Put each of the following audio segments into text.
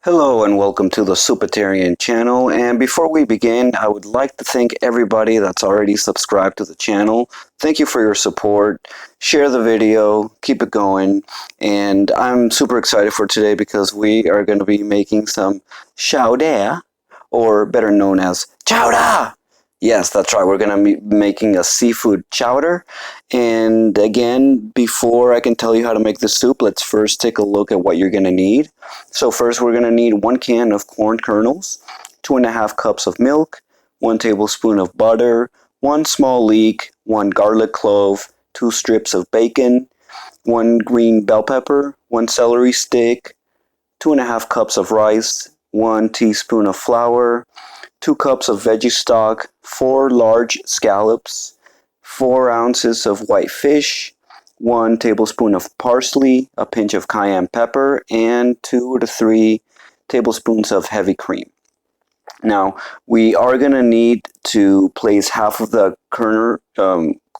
Hello and welcome to the Soupaterian channel, and before we begin I would like to thank everybody that's already subscribed to the channel. Thank you for your support. Share the video, keep it going, and I'm super excited for today because we are going to be making some chowder, or better known as chowder! Yes, that's right, we're going to be making a seafood chowder. And again, before I can tell you how to make the soup, let's first take a look at what you're going to need. So first we're going to need 1 can of corn kernels, 2.5 cups of milk, 1 tablespoon of butter, 1 small leek, 1 garlic clove, 2 strips of bacon, 1 green bell pepper, 1 celery stick, 2.5 cups of rice, 1 teaspoon of flour, 2 cups of veggie stock, 4 large scallops, 4 ounces of white fish, 1 tablespoon of parsley, a pinch of cayenne pepper, and 2 to 3 tablespoons of heavy cream. Now, we are going to need to place half of the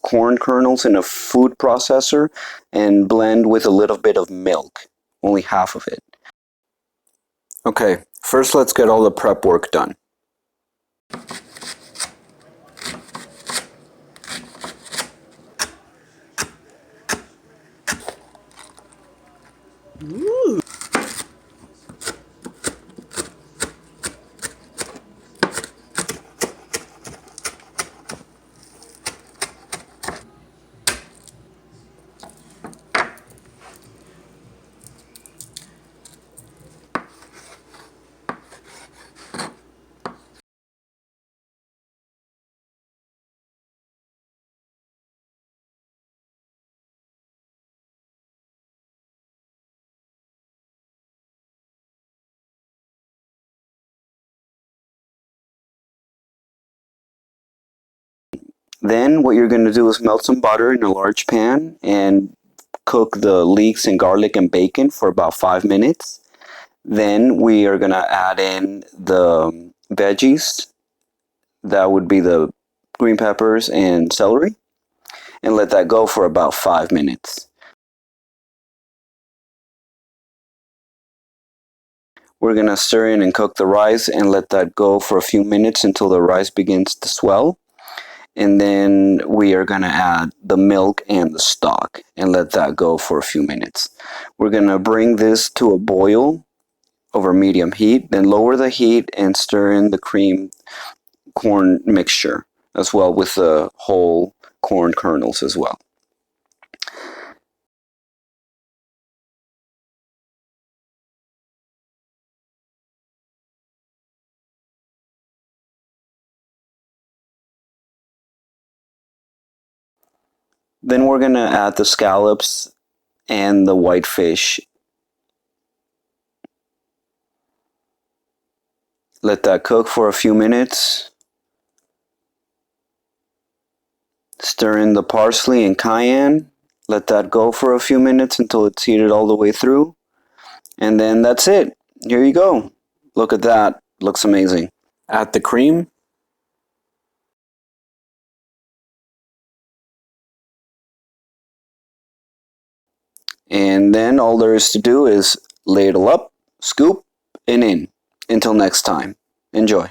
corn kernels in a food processor and blend with a little bit of milk, only half of it. Okay, first let's get all the prep work done. Ooh. Then what you're going to do is melt some butter in a large pan and cook the leeks and garlic and bacon for about 5 minutes. Then we are going to add in the veggies. That would be the green peppers and celery, and let that go for about 5 minutes. We're going to stir in and cook the rice and let that go for a few minutes until the rice begins to swell. And then we are going to add the milk and the stock and let that go for a few minutes. We're going to bring this to a boil over medium heat, then lower the heat and stir in the cream corn mixture as well with the whole corn kernels as well. Then we're going to add the scallops and the white fish. Let that cook for a few minutes. Stir in the parsley and cayenne. Let that go for a few minutes until it's heated all the way through. And then that's it. Here you go. Look at that. Looks amazing. Add the cream. And then all there is to do is ladle up, scoop, and in. Until next time. Enjoy.